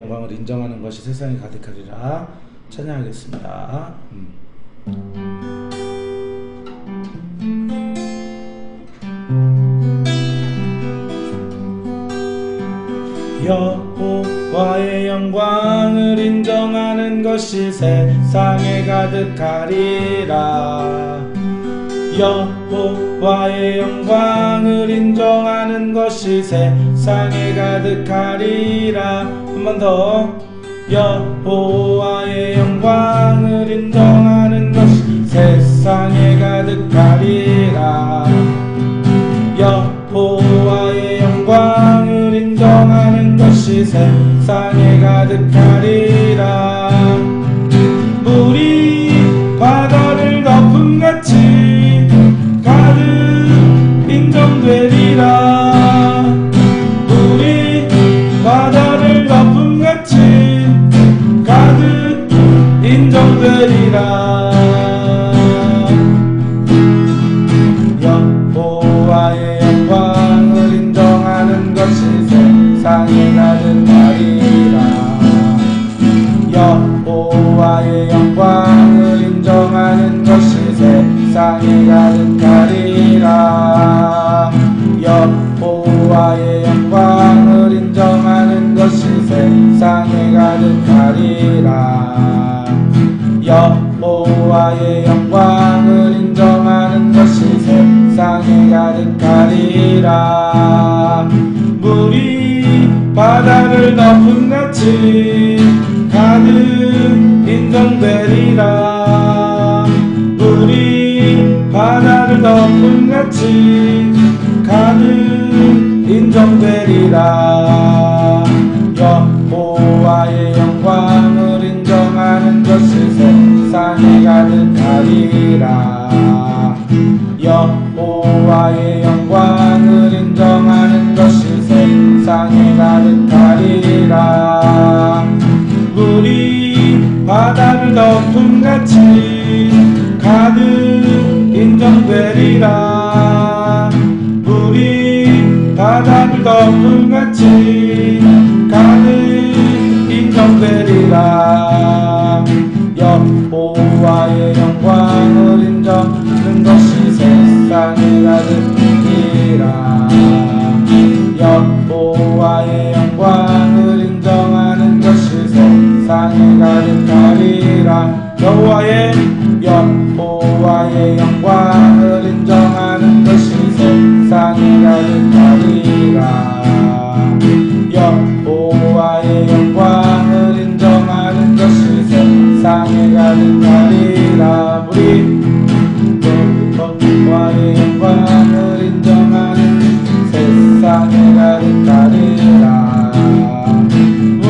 영광을 인정하는 것이 세상에 가득하리라. 찬양하겠습니다. 여호와의 영광을 인정하는 것이 세상에 가득하리라. 여호와의 영광을 인정하는 것이 세상에 가득하리라. 한 번 더. 여호와의 영광을 인정하는 것이 세상에 가득하리라. 여호와의 영광을 인정하는 것이 세상에 가득하리라. 물이 바다를 덮음같이 가득 인정되리라. 물이 바다를 덮음같이 가득 인정되리라. 여호와의 영광을 인정하는 것이 세상에 가득하리라. 여호와의 영광을 인정하는 것이 세상에 가득하리라. 여호와의 영광을 인정하는 것이 세상에 가득하리라. 여호와의 영광을 인정하는 것이 세상에 가득하리라. 물이 바다를 덮음같이 가득 인정되리라. 물이 바다를 덮음같이 가득 인정되리라. 여호와의 영광을 인정하는 것이 세상에 가득하리라. 여호와의 영광을 인정하는 것이 세상에 가득하리라. 물이 바다를 덮음같이 가득 인정되리라. 물이 바다를 덮음같이 가득 인정되리라. 여호와의 영광을 인정하는 것이 세상에 가득하리라. 여호와의 영광을 인정하는 것이 세상에 가득하리라. 여호와의 영광을 인정하는 것이 세상에 가득하리라. 여호와의 영광을 인정하는 것이 세상에 가득하리라. 우리 여호와의 영광을 인정하는 세상에 가득하리라. 우리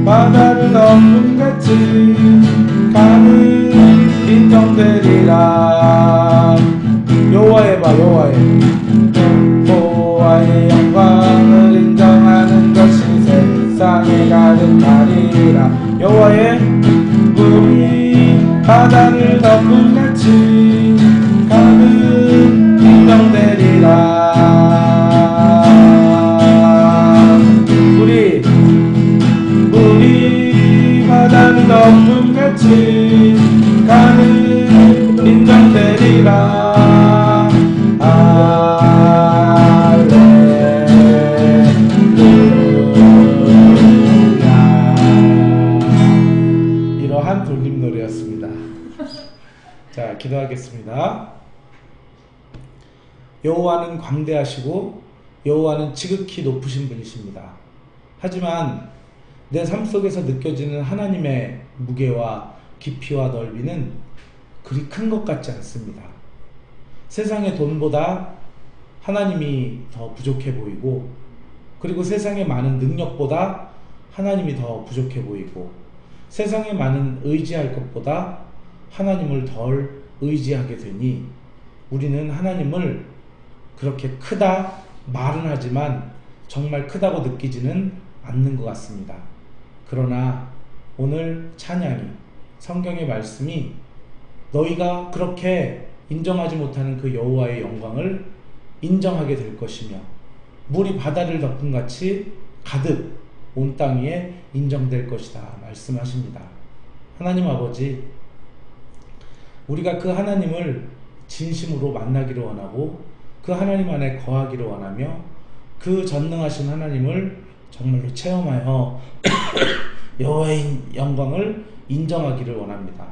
바다를 덮음같이 가득 인정되리라. 여호와의 여호와의 영광을 인정하는 것이 세상에 가득하리라. 여호와의 물이 바다를 덮음같이 가득 인정되리라. 물이 바다를 덮음같이 가득 인정되리라. 이러한 돌림 노래였습니다. 자, 기도하겠습니다. 여호와는 광대하시고 여호와는 지극히 높으신 분이십니다. 하지만 내 삶 속에서 느껴지는 하나님의 무게와 깊이와 넓이는 그리 큰 것 같지 않습니다. 세상의 돈보다 하나님이 더 부족해 보이고, 그리고 세상의 많은 능력보다 하나님이 더 부족해 보이고, 세상에 많은 의지할 것보다 하나님을 덜 의지하게 되니 우리는 하나님을 그렇게 크다 말은 하지만 정말 크다고 느끼지는 않는 것 같습니다. 그러나 오늘 찬양이, 성경의 말씀이 너희가 그렇게 인정하지 못하는 그 여호와의 영광을 인정하게 될 것이며 물이 바다를 덮음같이 가득 온 땅 위에 인정될 것이다 말씀하십니다. 하나님 아버지, 우리가 그 하나님을 진심으로 만나기를 원하고 그 하나님 안에 거하기를 원하며 그 전능하신 하나님을 정말로 체험하여 여호와의 영광을 인정하기를 원합니다.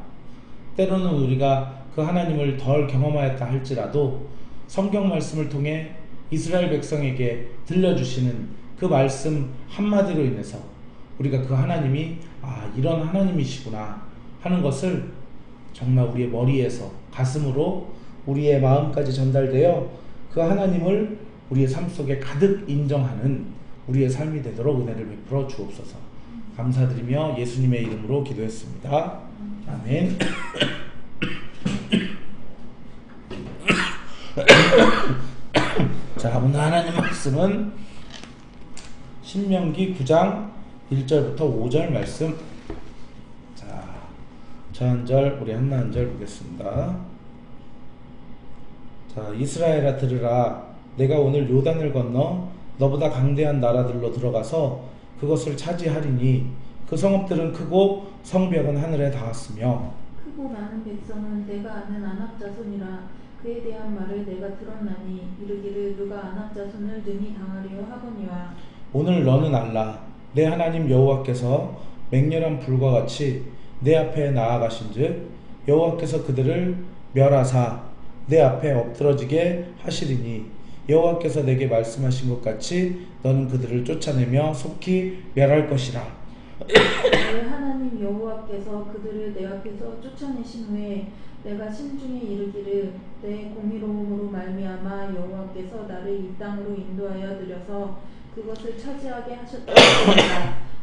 때로는 우리가 그 하나님을 덜 경험하였다 할지라도 성경 말씀을 통해 이스라엘 백성에게 들려주시는 그 말씀 한마디로 인해서 우리가 그 하나님이 이런 하나님이시구나 하는 것을 정말 우리의 머리에서 가슴으로 우리의 마음까지 전달되어 그 하나님을 우리의 삶 속에 가득 인정하는 우리의 삶이 되도록 은혜를 베풀어 주옵소서. 감사드리며 예수님의 이름으로 기도했습니다. 아멘. 자, 오늘 하나님 말씀은 신명기 9장 1절부터 5절 말씀. 자, 저 한 절, 우리 한나 한 절 보겠습니다. 자, 이스라엘아 들으라. 내가 오늘 요단을 건너 너보다 강대한 나라들로 들어가서 그것을 차지하리니 그 성읍들은 크고 성벽은 하늘에 닿았으며 크고 많은 백성은 내가 아는 아낙 자손이라. 그에 대한 말을 내가 들었나니 이르기를 누가 아낙 자손을 능히 당하려 하거니와. 오늘 너는 알라. 내 하나님 여호와께서 맹렬한 불과 같이 내 앞에 나아가신즉 여호와께서 그들을 멸하사 내 앞에 엎드러지게 하시리니 여호와께서 내게 말씀하신 것 같이 너는 그들을 쫓아내며 속히 멸할 것이라. 내 하나님 여호와께서 그들을 내 앞에서 쫓아내신 후에 내가 심중에 이르기를 내 공의로움으로 말미암아 여호와께서 나를 이 땅으로 인도하여 들여서 그것을 차지하게 하셨다.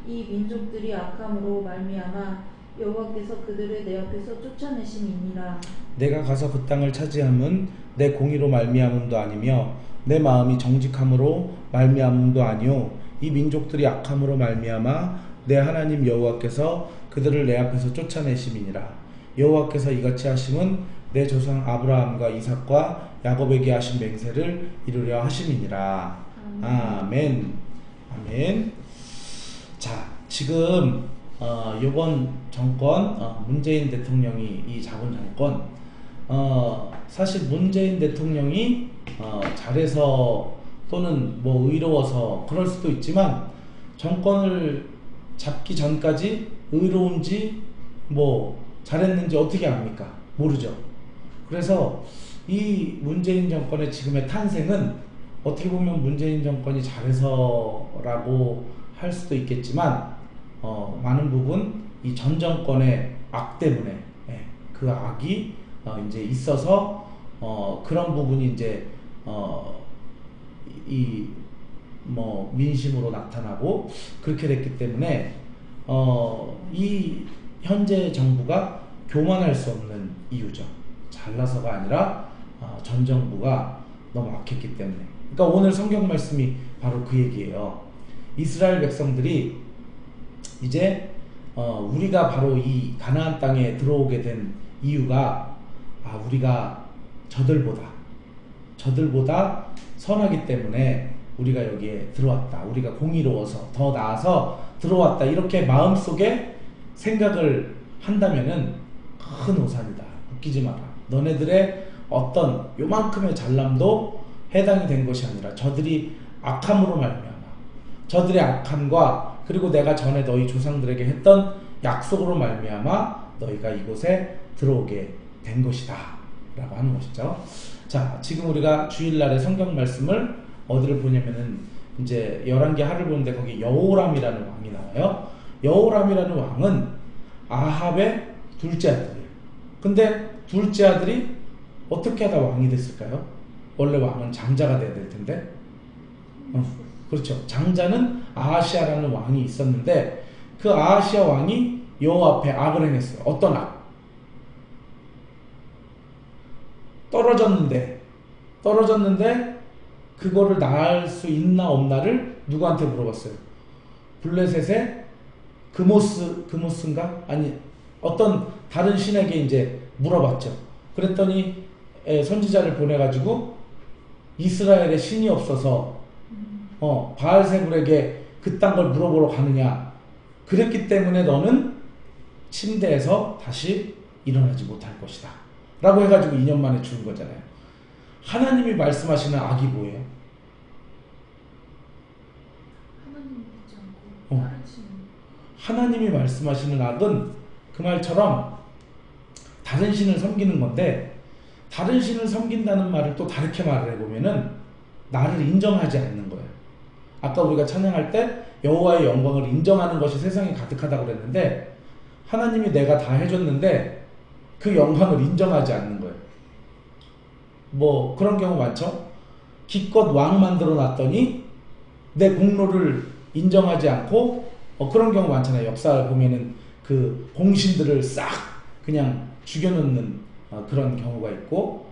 이 민족들이 악함으로 말미암아 여호와께서 그들을 내 앞에서 쫓아내심이니라. 내가 가서 그 땅을 차지함은 내 공의로 말미암음도 아니며 내 마음이 정직함으로 말미암음도 아니요 이 민족들이 악함으로 말미암아 내 하나님 여호와께서 그들을 내 앞에서 쫓아내심이니라. 여호와께서 이같이 하심은 내 조상 아브라함과 이삭과 야곱에게 하신 맹세를 이루려 하심이니라. 아멘. 아멘. 자, 지금 이번 정권, 문재인 대통령이 이 잡은 정권, 사실 문재인 대통령이 잘해서 또는 뭐 의로워서 그럴 수도 있지만 정권을 잡기 전까지 의로운지 뭐 잘했는지 어떻게 압니까? 모르죠. 그래서 이 문재인 정권의 지금의 탄생은 어떻게 보면 문재인 정권이 잘해서라고 할 수도 있겠지만 많은 부분 이 전 정권의 악 때문에 그 악이 이제 있어서 그런 부분이 이제 이 뭐 민심으로 나타나고 그렇게 됐기 때문에 이 현재 정부가 교만할 수 없는 이유죠. 잘나서가 아니라 전 정부가 너무 악했기 때문에. 그러니까 오늘 성경 말씀이 바로 그 얘기예요. 이스라엘 백성들이 이제 우리가 바로 이 가나안 땅에 들어오게 된 이유가 우리가 저들보다 선하기 때문에 우리가 여기에 들어왔다. 우리가 공의로워서 더 나아서 들어왔다. 이렇게 마음속에 생각을 한다면은 큰 오산이다. 웃기지 마라. 너네들의 어떤 요만큼의 잘남도 해당이 된 것이 아니라 저들이 악함으로 말미암아 저들의 악함과 그리고 내가 전에 너희 조상들에게 했던 약속으로 말미암아 너희가 이곳에 들어오게 된 것이다 라고 하는 것이죠. 자, 지금 우리가 주일날의 성경 말씀을 어디를 보냐면은 이제 11개 하를 보는데 거기 여호람이라는 왕이 나와요. 여호람이라는 왕은 아합의 둘째 아들이에요. 근데 둘째 아들이 어떻게 하다 왕이 됐을까요? 원래 왕은 장자가 돼야 될 텐데. 그렇죠. 장자는 아하시아라는 왕이 있었는데 그 아하시아 왕이 여호와 앞에 악을 행했어요. 어떤 악? 떨어졌는데 그거를 낳을 수 있나 없나를 누구한테 물어봤어요? 블레셋의 그모스인가? 아니 어떤 다른 신에게 이제 물어봤죠. 그랬더니 선지자를 보내가지고 이스라엘에 신이 없어서 바알세불에게 그딴 걸 물어보러 가느냐. 그랬기 때문에 너는 침대에서 다시 일어나지 못할 것이다. 라고 해가지고 2년 만에 죽은 거잖아요. 하나님이 말씀하시는 악이 뭐예요? 하나님 믿지 않고 다른 신. 하나님이 말씀하시는 악은 그 말처럼 다른 신을 섬기는 건데, 다른 신을 섬긴다는 말을 또 다르게 말을 해보면은 나를 인정하지 않는 거예요. 아까 우리가 찬양할 때 여호와의 영광을 인정하는 것이 세상에 가득하다고 그랬는데, 하나님이 내가 다 해줬는데 그 영광을 인정하지 않는 거예요. 뭐 그런 경우 많죠. 기껏 왕 만들어 놨더니 내 공로를 인정하지 않고, 그런 경우 많잖아요. 역사를 보면은 그 공신들을 싹 그냥 죽여놓는 그런 경우가 있고,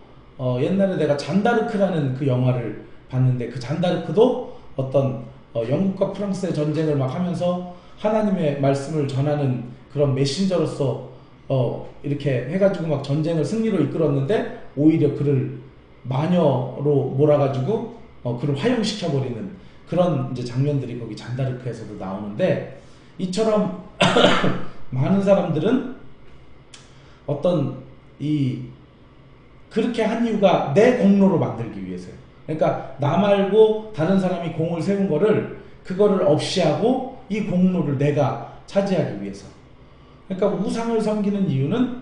옛날에 내가 잔다르크라는 그 영화를 봤는데, 그 잔다르크도 어떤 영국과 프랑스의 전쟁을 막 하면서 하나님의 말씀을 전하는 그런 메신저로서 이렇게 해가지고 막 전쟁을 승리로 이끌었는데, 오히려 그를 마녀로 몰아가지고 그를 화형시켜버리는 그런 이제 장면들이 거기 잔다르크에서도 나오는데, 이처럼 많은 사람들은 어떤 그렇게 한 이유가 내 공로로 만들기 위해서요. 그러니까 나 말고 다른 사람이 공을 세운 거를, 그거를 없이 하고 이 공로를 내가 차지하기 위해서. 그러니까 우상을 섬기는 이유는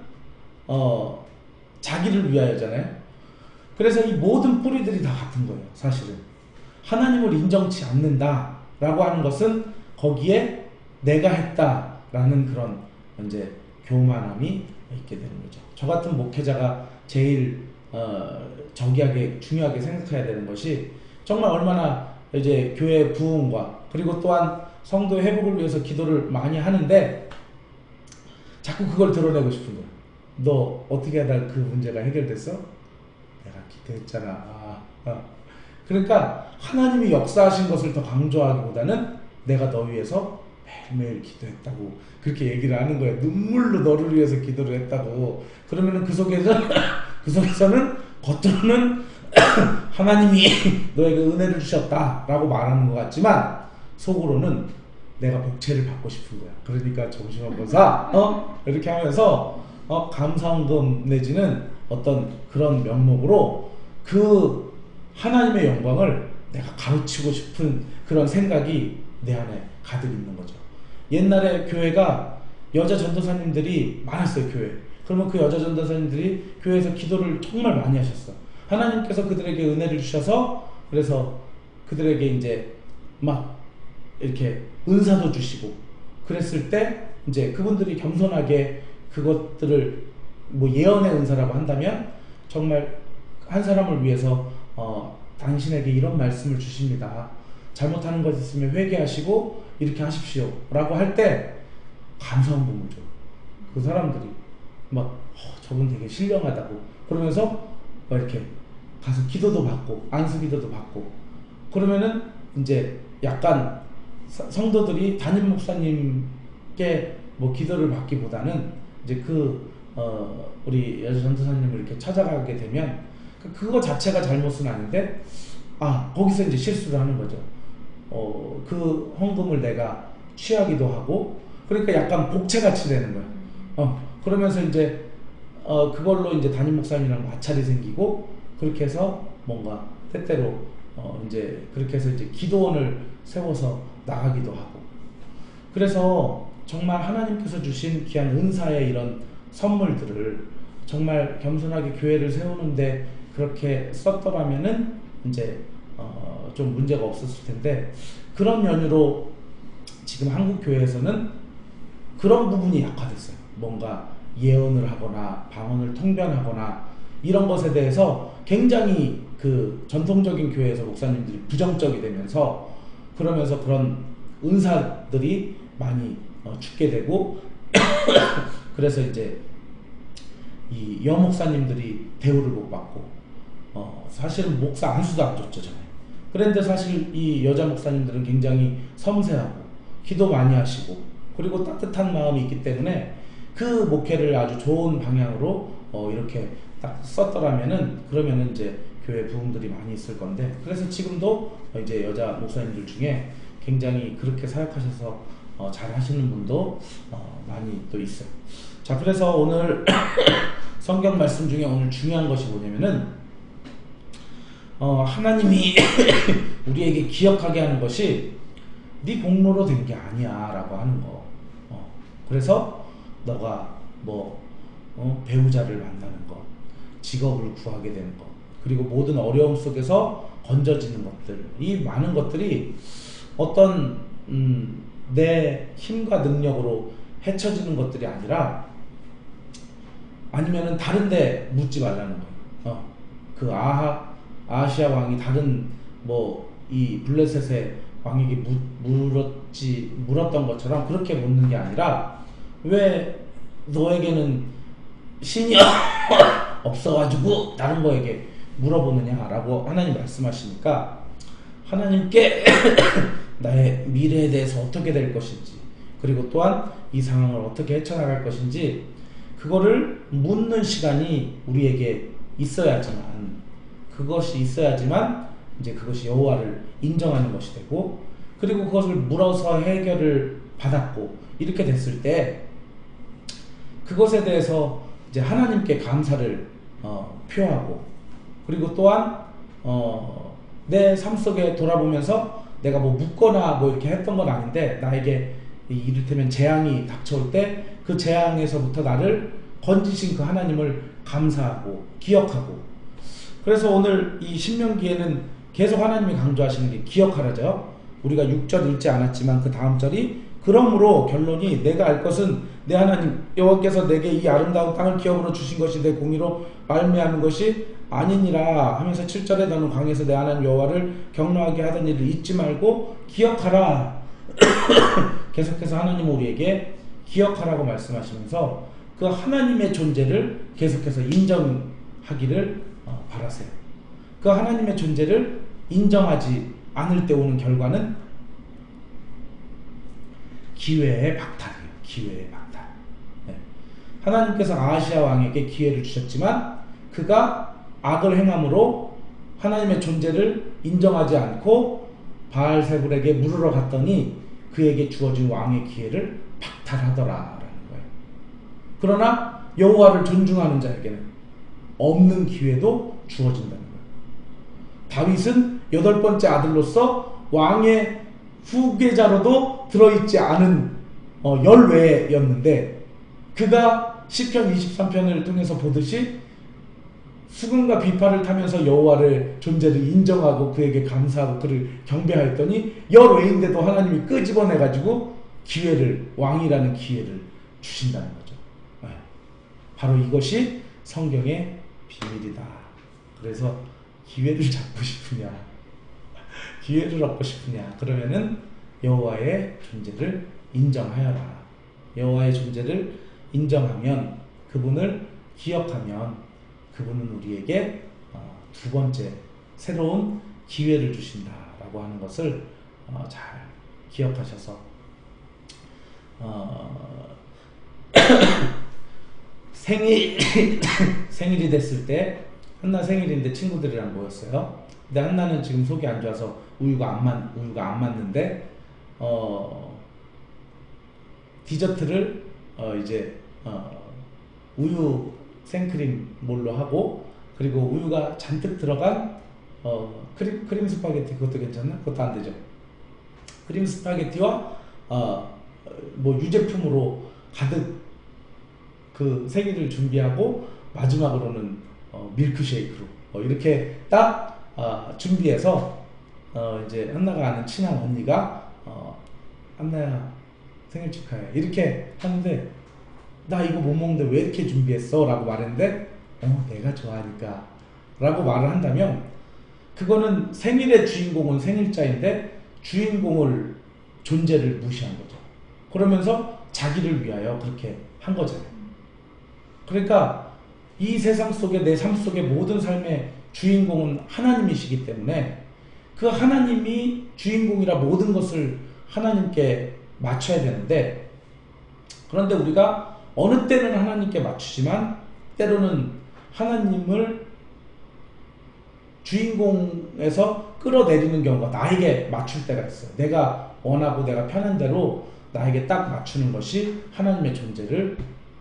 자기를 위하여잖아요. 그래서 이 모든 뿌리들이 다 같은 거예요. 사실은 하나님을 인정치 않는다라고 하는 것은 거기에 내가 했다라는 그런 이제 교만함이 있게 되는 거죠. 저 같은 목회자가 제일 저기하게 중요하게 생각해야 되는 것이, 정말 얼마나 이제 교회 부흥과 그리고 또한 성도의 회복을 위해서 기도를 많이 하는데 자꾸 그걸 드러내고 싶은 거야. 너 어떻게 하다 그 문제가 해결됐어? 내가 기도했잖아. 그러니까 하나님이 역사하신 것을 더 강조하기보다는 내가 너 위해서 매일매일 기도했다고 그렇게 얘기를 하는 거예요. 눈물로 너를 위해서 기도를 했다고. 그러면은 그 속에서는 겉으로는 하나님이 너에게 은혜를 주셨다라고 말하는 것 같지만, 속으로는 내가 복채를 받고 싶은 거야. 그러니까 정신 한번 사. 이렇게 하면서 감사원금 내지는 어떤 그런 명목으로 그 하나님의 영광을 내가 가르치고 싶은 그런 생각이 내 안에 가득 있는 거죠. 옛날에 교회가 여자 전도사님들이 많았어요. 교회. 그러면 그 여자 전도사님들이 교회에서 기도를 정말 많이 하셨어. 하나님께서 그들에게 은혜를 주셔서, 그래서 그들에게 이제 막 이렇게 은사도 주시고 그랬을 때, 이제 그분들이 겸손하게 그것들을 뭐 예언의 은사라고 한다면, 정말 한 사람을 위해서 당신에게 이런 말씀을 주십니다. 잘못하는 것 있으면 회개하시고 이렇게 하십시오 라고 할 때 감사원금을 줘. 그 사람들이 막 저분 되게 신령하다고 그러면서 막 이렇게 가서 기도도 받고 안수기도도 받고, 그러면은 이제 약간 성도들이 담임 목사님께 뭐 기도를 받기보다는 이제 우리 여자 전도사님을 이렇게 찾아가게 되면 그거 자체가 잘못은 아닌데, 거기서 이제 실수를 하는 거죠. 그 헌금을 내가 취하기도 하고, 그러니까 약간 복채같이 되는 거예요. 그러면서 이제 그걸로 이제 담임 목사님이랑 마찰이 생기고, 그렇게 해서 뭔가 때때로 이제 그렇게 해서 이제 기도원을 세워서 나가기도 하고. 그래서 정말 하나님께서 주신 귀한 은사의 이런 선물들을 정말 겸손하게 교회를 세우는데 그렇게 썼더라면은 이제 좀 문제가 없었을 텐데, 그런 연유로 지금 한국 교회에서는 그런 부분이 약화됐어요. 뭔가 예언을 하거나 방언을 통변하거나 이런 것에 대해서 굉장히 그 전통적인 교회에서 목사님들이 부정적이 되면서, 그러면서 그런 은사들이 많이 죽게 되고 그래서 이제 이 여목사님들이 대우를 못 받고, 사실은 목사 안수도 안 줬잖아요. 그런데 사실 이 여자 목사님들은 굉장히 섬세하고 기도 많이 하시고 그리고 따뜻한 마음이 있기 때문에 그 목회를 아주 좋은 방향으로 이렇게 딱 썼더라면은, 그러면은 이제 교회 부흥들이 많이 있을 건데, 그래서 지금도 이제 여자 목사님들 중에 굉장히 그렇게 사역하셔서 잘 하시는 분도 많이 또 있어요. 자, 그래서 오늘 성경 말씀 중에 오늘 중요한 것이 뭐냐면은 하나님이 우리에게 기억하게 하는 것이 네 공로로 된 게 아니야 라고 하는 거. 그래서 너가 뭐 배우자를 만나는 것, 직업을 구하게 되는 것, 그리고 모든 어려움 속에서 건져지는 것들, 이 많은 것들이 어떤 내 힘과 능력으로 헤쳐지는 것들이 아니라, 아니면은 다른데 묻지 말라는 거예요. 그 아하시아 왕이 다른 뭐 이 블레셋의 왕에게 물었던 것처럼 그렇게 묻는 게 아니라, 왜 너에게는 신이 없어가지고 다른 거에게 물어보느냐라고 하나님 말씀하시니까, 하나님께 나의 미래에 대해서 어떻게 될 것인지, 그리고 또한 이 상황을 어떻게 헤쳐나갈 것인지, 그거를 묻는 시간이 우리에게 있어야지만, 이제 그것이 여호와를 인정하는 것이 되고, 그리고 그것을 물어서 해결을 받았고, 이렇게 됐을 때 그것에 대해서 이제 하나님께 감사를 표하고, 그리고 또한 내 삶 속에 돌아보면서 내가 뭐 묻거나 뭐 이렇게 했던 건 아닌데, 나에게 이를테면 재앙이 닥쳐올 때 그 재앙에서부터 나를 건지신 그 하나님을 감사하고 기억하고. 그래서 오늘 이 신명기에는 계속 하나님이 강조하시는 게 기억하라죠. 우리가 6절 읽지 않았지만 그 다음 절이, 그러므로 결론이 내가 알 것은 내 하나님 여호와께서 내게 이 아름다운 땅을 기업으로 주신 것이 내 공의로 말미암은 것이 아니니라 하면서 7절에 너는 광야에서 내 하나님 여호와를 경노하게 하던 일을 잊지 말고 기억하라. 계속해서 하나님 우리에게 기억하라고 말씀하시면서 그 하나님의 존재를 계속해서 인정하기를 바라세요. 그 하나님의 존재를 인정하지 않을 때 오는 결과는 기회의 박탈이에요. 기회의 박탈. 네. 하나님께서 아하시아 왕에게 기회를 주셨지만 그가 악을 행함으로 하나님의 존재를 인정하지 않고 바알세불에게 물으러 갔더니 그에게 주어진 왕의 기회를 박탈하더라라는 거예요. 그러나 여호와를 존중하는 자에게는 없는 기회도 주어진다는 거예요. 다윗은 8번째 아들로서 왕의 후계자로도 들어있지 않은 열외였는데, 그가 시편 23편을 통해서 보듯이 수금과 비파를 타면서 여호와를 존재를 인정하고 그에게 감사하고 그를 경배하였더니 열외인데도 하나님이 끄집어내가지고 기회를, 왕이라는 기회를 주신다는 거죠. 바로 이것이 성경의 비밀이다. 그래서 기회를 잡고 싶으냐, 기회를 얻고 싶으냐, 그러면은 여호와의 존재를 인정하여라. 여호와의 존재를 인정하면, 그분을 기억하면 그분은 우리에게 두 번째 새로운 기회를 주신다라고 하는 것을 잘 기억하셔서 생일이 됐을 때, 한나 생일인데 친구들이랑 모였어요. 근데 한나는 지금 속이 안 좋아서 우유가 안 맞는데 디저트를 이제 우유 생크림 몰로 하고, 그리고 우유가 잔뜩 들어간 크림 스파게티, 그것도 괜찮나? 그것도 안 되죠. 크림 스파게티와 뭐 유제품으로 가득 그 생일을 준비하고, 마지막으로는 밀크쉐이크로 이렇게 딱 준비해서 이제 한나가 아는 친한 언니가 한나야 생일 축하해 이렇게 하는데, 나 이거 못 먹는데 왜 이렇게 준비했어? 라고 말했는데, 내가 좋아하니까 라고 말을 한다면, 그거는 생일의 주인공은 생일자인데 주인공을, 존재를 무시한 거죠. 그러면서 자기를 위하여 그렇게 한 거잖아요. 그러니까 이 세상 속에, 내 삶 속의 모든 삶의 주인공은 하나님이시기 때문에 그 하나님이 주인공이라 모든 것을 하나님께 맞춰야 되는데, 그런데 우리가 어느 때는 하나님께 맞추지만 때로는 하나님을 주인공에서 끌어내리는 경우가 나에게 맞출 때가 있어요. 내가 원하고 내가 편한 대로 나에게 딱 맞추는 것이 하나님의 존재를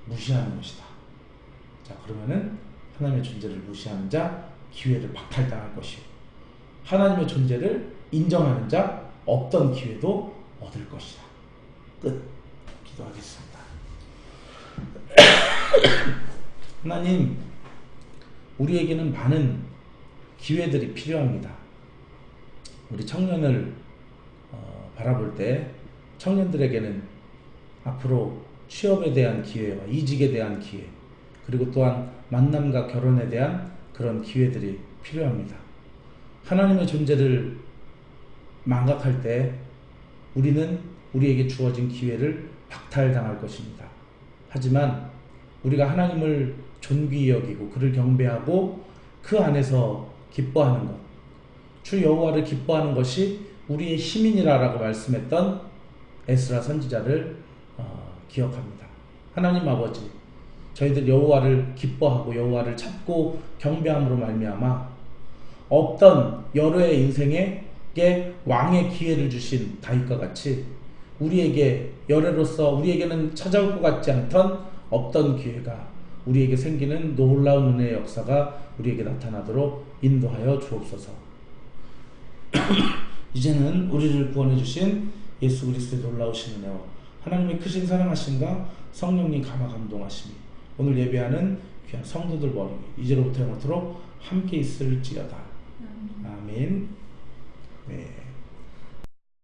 무시하는 것이다. 자, 그러면은 하나님의 존재를 무시하는 자 기회를 박탈당할 것이요, 하나님의 존재를 인정하는 자 없던 기회도 얻을 것이다. 끝. 기도하겠습니다. 하나님, 우리에게는 많은 기회들이 필요합니다. 우리 청년을 바라볼 때 청년들에게는 앞으로 취업에 대한 기회와 이직에 대한 기회, 그리고 또한 만남과 결혼에 대한 그런 기회들이 필요합니다. 하나님의 존재를 망각할 때 우리는 우리에게 주어진 기회를 박탈당할 것입니다. 하지만 우리가 하나님을 존귀히 여기고 그를 경배하고 그 안에서 기뻐하는 것, 주 여호와를 기뻐하는 것이 우리의 힘이니라라고 말씀했던 에스라 선지자를 기억합니다. 하나님 아버지, 저희들 여호와를 기뻐하고 여호와를 찾고 경배함으로 말미암아 없던 여러의 인생에게 왕의 기회를 주신 다윗과 같이 우리에게 여래로서 우리에게는 찾아올 것 같지 않던 없던 기회가 우리에게 생기는 놀라운 은혜의 역사가 우리에게 나타나도록 인도하여 주옵소서. 이제는 우리를 구원해 주신 예수 그리스도의 놀라우신 은혜와 하나님의 크신 사랑하심과 성령님 감화 감동하심이 오늘 예배하는 귀한 성도들 머리 이제로부터 영원토록 함께 있을지어다. 아멘. 네.